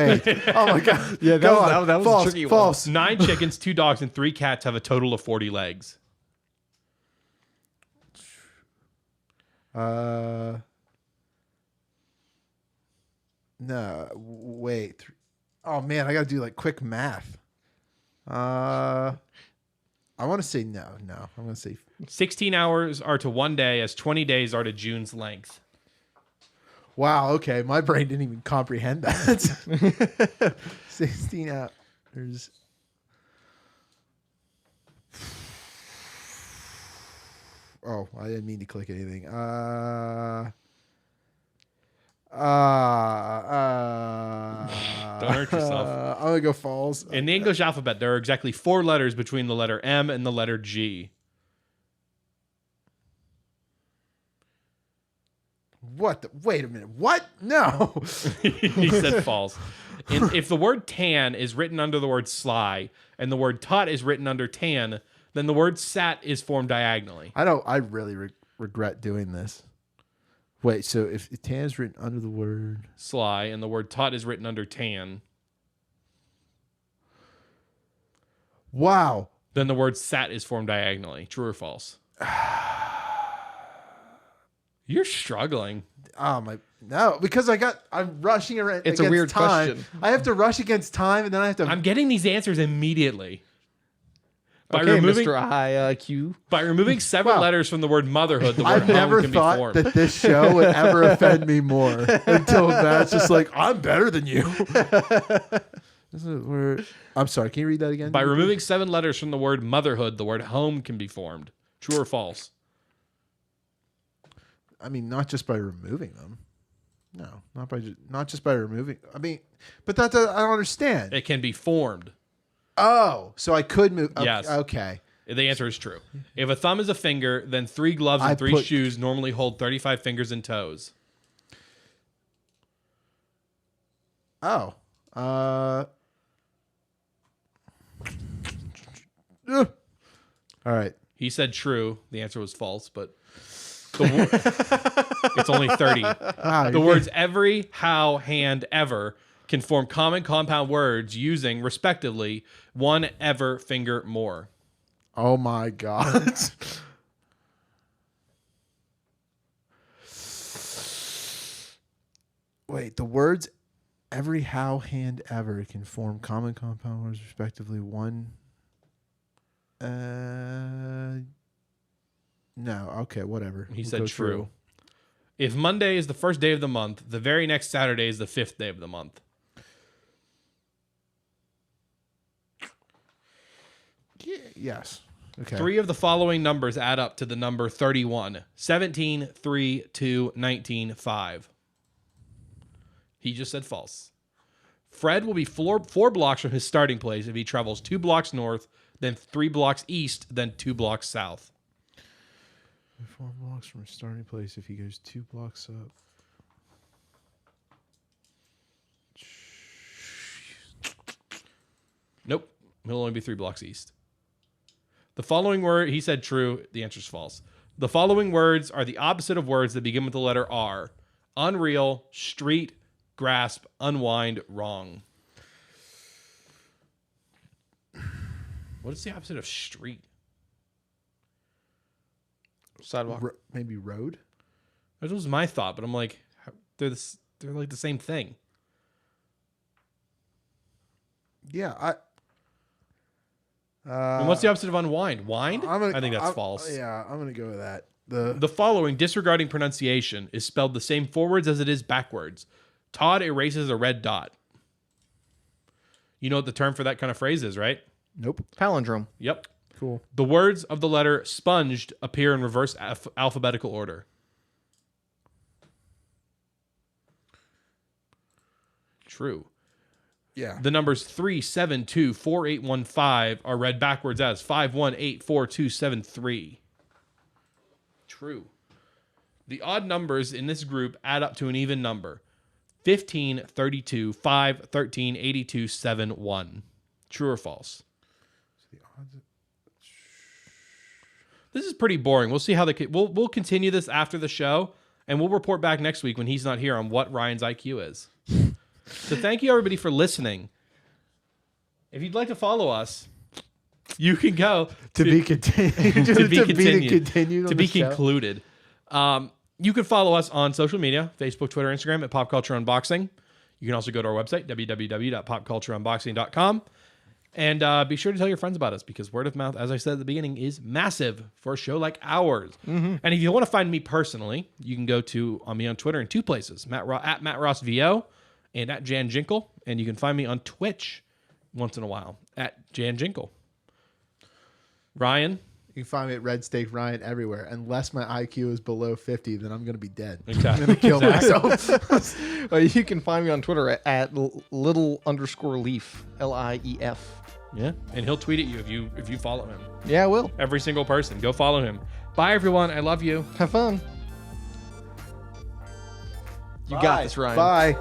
Oh my God. Yeah, Go that on. was false, a tricky one. false. 9 chickens, 2 dogs, and 3 cats have a total of 40 legs. No. Wait. Oh man, I gotta do like quick math. I want to say no. I'm gonna say 16 hours are to 1 day as 20 days are to June's length. wow. Okay, my brain didn't even comprehend that. 16 hours. Oh, I didn't mean to click anything. Don't hurt yourself. I'm gonna go false. In the English alphabet, there are exactly 4 letters between the letter M and the letter G. What? Wait a minute. What? No. He said false. If the word tan is written under the word sly and the word tut is written under tan, then the word sat is formed diagonally. I really regret doing this. Wait, so if tan is written under the word Sly and the word tut is written under tan, wow. then the word sat is formed diagonally. True or false? You're struggling. Oh my no, because I'm rushing around. It's a against weird time. question. I have to rush against time, and then I have to. I'm getting these answers immediately. By Okay, removing Mr. IQ. by removing 7 Wow. letters from the word motherhood, the word I've home never can be thought formed. that this show would ever offend me more until Matt's just like, I'm better than you. This is where, I'm sorry, can you read that again? By removing 7 letters from the word motherhood, the word home can be formed. True or false? I mean, not just by removing them. No, not just by removing. I mean, but I don't understand. It can be formed. Oh, so I could move. Okay, Yes. Okay. The answer is true. If a thumb is a finger, then 3 gloves and 3 shoes normally hold 35 fingers and toes. Oh. All right. He said true. The answer was false, but it's only 30. Wow, The words every, how, hand, ever can form common compound words using, respectively, 1 ever finger more. Oh my God. Wait, the words every, how, hand, ever can form common compound words, respectively. 1 No. Okay. Whatever. He We'll said go true. through. If Monday is the first day of the month, the very next Saturday is the 5th day of the month. Yes. Okay. 3 of the following numbers add up to the number 31. 17, 3, 2, 19, 5. He just said false. Fred will be 4 blocks from his starting place if he travels 2 blocks north, then 3 blocks east, then 2 blocks south. 4 blocks from his starting place if he goes 2 blocks up. Nope. He'll only be 3 blocks east. The following word, he said true. The answer is false. The following words are the opposite of words that begin with the letter R. Unreal, street, grasp, unwind, wrong. What is the opposite of street? Sidewalk. Maybe road? That was my thought, but I'm like, they're like the same thing. Yeah. And what's the opposite of unwind? Wind? I think that's false. Yeah, I'm going to go with that. The following, disregarding pronunciation, is spelled the same forwards as it is backwards. Todd erases a red dot. You know what the term for that kind of phrase is, right? Nope. Palindrome. Yep. Cool. The words of the letter sponged appear in reverse alphabetical order. True. Yeah. The numbers 3, 7, 2, 4, 8, 1, 5 are read backwards as 5, 1, 8, 4, 2, 7, 3. True. The odd numbers in this group add up to an even number. 15, 32, 5, 13, 82, 7, 1. True or false? This is pretty boring. We'll see how we'll continue this after the show, and we'll report back next week when he's not here on what Ryan's IQ is. So thank you everybody for listening. If you'd like to follow us, you can go To be continued. to be continued. continued To on be the show. concluded. You can follow us on social media, Facebook, Twitter, Instagram at Pop Culture Unboxing. You can also go to our website, www.popcultureunboxing.com. And be sure to tell your friends about us because word of mouth, as I said at the beginning, is massive for a show like ours. Mm-hmm. And if you want to find me personally, you can go to me on Twitter in 2 places, at Matt Ross VO and at Jan Jinkle. And you can find me on Twitch once in a while at Jan Jinkle. Ryan? You can find me at Red Steak Ryan everywhere. Unless my IQ is below 50, then I'm going to be dead. Okay. I'm going to kill myself. You can find me on Twitter at little_leaf, LIEF. Yeah. And he'll tweet at you if you follow him. Yeah, I will. Every single person. Go follow him. Bye, everyone. I love you. Have fun. You got this, Ryan. Bye.